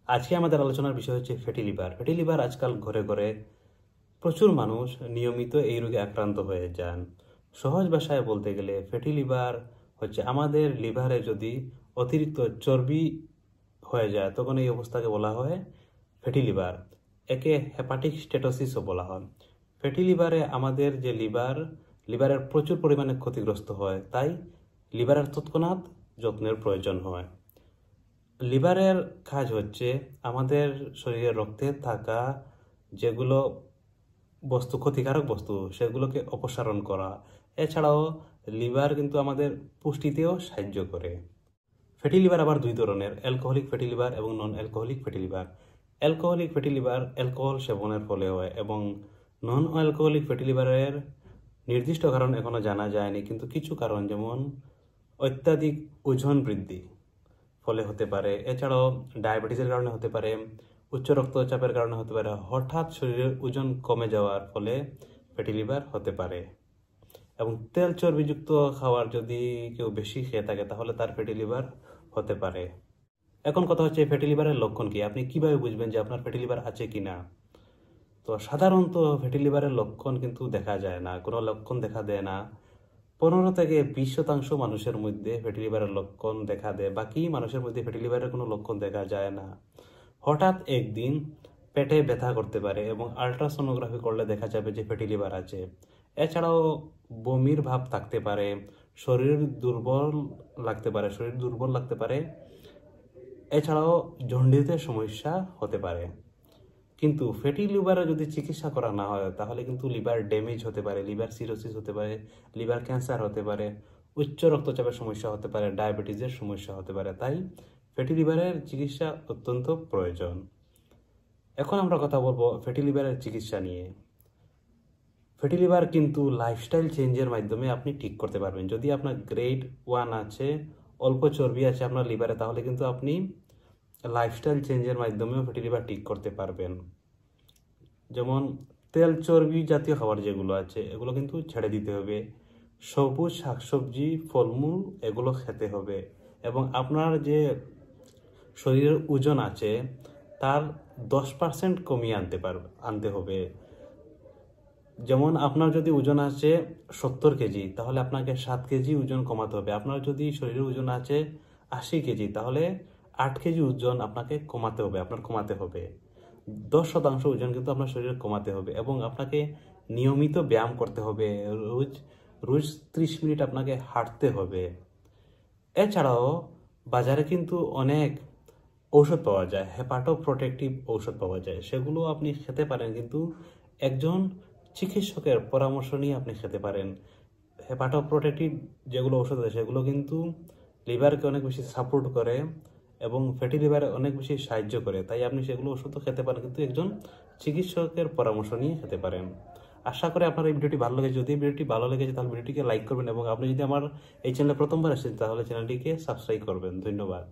আজকে আমাদের আলোচনার বিষয় হচ্ছে ফ্যাটি লিভার। ফ্যাটি লিভার আজকাল ঘরে ঘরে প্রচুর মানুষ নিয়মিত এই রোগে আক্রান্ত হয়ে যান। সহজ ভাষায় বলতে গেলে ফ্যাটি লিভার হচ্ছে আমাদের লিভারে যদি অতিরিক্ত চর্বি হয়ে যায় তখন এই অবস্থাকে বলা হয় ফ্যাটি লিভার। একে হেপাটিক স্টেটোসিসও বলা হয়। ফ্যাটি লিভারে আমাদের যে লিভারের প্রচুর পরিমাণে ক্ষতিগ্রস্ত হয়, তাই লিভারের তৎক্ষণাৎ যত্নের প্রয়োজন হয়। লিভারের কাজ হচ্ছে আমাদের শরীরে রক্তে থাকা যেগুলো ক্ষতিকারক বস্তু সেগুলোকে অপসারণ করা। এছাড়াও লিভার কিন্তু আমাদের পুষ্টিতেও সাহায্য করে। ফ্যাটি লিভার আবার দুই ধরনের, অ্যালকোহলিক ফ্যাটি লিভার এবং non alcoholic fatty liver. Alcoholic fatty liver alcohol সেবনের ফলে হয় এবং নন অ্যালকোহলিক ফ্যাটি লিভারের নির্দিষ্ট কারণ এখনো জানা যায়নি, কিন্তু কিছু কারণ যেমন অত্যাধিক ওজন বৃদ্ধি ফলে হতে পারে, এছাড়াও ডায়াবেটিসের কারণে হতে পারে, উচ্চ রক্তচাপের কারণে হতে পারে, হঠাৎ শরীরের ওজন কমে যাওয়ার ফলে ফ্যাটি লিভার হতে পারে এবং তেল চর্বিযুক্ত খাবার যদি কেউ বেশি খেয়ে থাকে তাহলে তার ফ্যাটি লিভার হতে পারে। এখন কথা হচ্ছে ফ্যাটি লিভারের লক্ষণ কি, আপনি কিভাবে বুঝবেন যে আপনার ফ্যাটি লিভার আছে কিনা। তো সাধারণত ফ্যাটি লিভারের লক্ষণ কিন্তু দেখা যায় না, কোনো লক্ষণ দেখা দেয় না। 15 থেকে 20% মানুষের মধ্যে ফ্যাটি লিভারের লক্ষণ দেখা দেয়, বাকি মানুষের মধ্যে ফ্যাটি লিভারের কোনো লক্ষণ দেখা যায় না। হঠাৎ একদিন পেটে ব্যথা করতে পারে এবং আল্ট্রাসোনোগ্রাফি করলে দেখা যাবে যে ফ্যাটি লিভার আছে। এছাড়াও বমির ভাব থাকতে পারে, শরীর দুর্বল লাগতে পারে, এছাড়াও জন্ডিসের সমস্যা হতে পারে। কিন্তু ফ্যাটি লিভারে যদি চিকিৎসা করা না হয় তাহলে কিন্তু লিভার ড্যামেজ হতে পারে, লিভার সিরোসিস হতে পারে, লিভার ক্যান্সার হতে পারে, উচ্চ রক্তচাপের সমস্যা হতে পারে, ডায়াবেটিসের সমস্যা হতে পারে। তাই ফ্যাটি লিভারের চিকিৎসা অত্যন্ত প্রয়োজন। এখন আমরা কথা বলবো ফ্যাটি লিভারের চিকিৎসা নিয়ে। ফ্যাটি লিভার কিন্তু লাইফস্টাইল চেঞ্জের মাধ্যমে আপনি ঠিক করতে পারবেন। যদি আপনার গ্রেড 1 আছে, অল্প চর্বি আছে আপনার লিভারে, তাহলে কিন্তু আপনি লাইফস্টাইল চেঞ্জের মাধ্যমেও ফ্যাটি লিভার ঠিক করতে পারবেন। যেমন তেল চর্বি জাতীয় খাবার যেগুলো আছে এগুলো কিন্তু ছেড়ে দিতে হবে, সবুজ শাকসবজি ফলমূল এগুলো খেতে হবে এবং আপনার যে শরীরের ওজন আছে তার 10% কমিয়ে আনতে হবে। যেমন আপনার যদি ওজন আছে 70 কেজি তাহলে আপনাকে 7 কেজি ওজন কমাতে হবে। আপনার যদি শরীরের ওজন আছে 80 কেজি তাহলে 8 কেজি ওজন আপনাকে কমাতে হবে। 10% ওজন কিন্তু আপনার শরীরে কমাতে হবে এবং আপনাকে নিয়মিত ব্যায়াম করতে হবে। রোজ 30 মিনিট আপনাকে হাঁটতে হবে। এছাড়াও বাজারে কিন্তু অনেক ঔষধ পাওয়া যায়, হেপাটোপ্রোটেক্টিভ ঔষধ পাওয়া যায়, সেগুলো আপনি খেতে পারেন, কিন্তু একজন চিকিৎসকের পরামর্শ নিয়ে আপনি খেতে পারেন। হেপাটোপ্রোটেক্টিভ যেগুলো ঔষধ আছে সেগুলো কিন্তু লিভারকে অনেক বেশি সাপোর্ট করে এবং ফ্যাটি লিভারে অনেক বেশি সাহায্য করে, তাই আপনি সেগুলো ওষুধও খেতে পারেন, কিন্তু একজন চিকিৎসকের পরামর্শ নিয়ে খেতে পারেন। আশা করি আপনার এই ভিডিওটি ভালো লেগেছে। যদি ভিডিওটি ভালো লেগেছে তাহলে ভিডিওটিকে লাইক করবেন এবং আপনি যদি আমার এই চ্যানেলে প্রথমবার আসেন তাহলে চ্যানেলটিকে সাবস্ক্রাইব করবেন। ধন্যবাদ।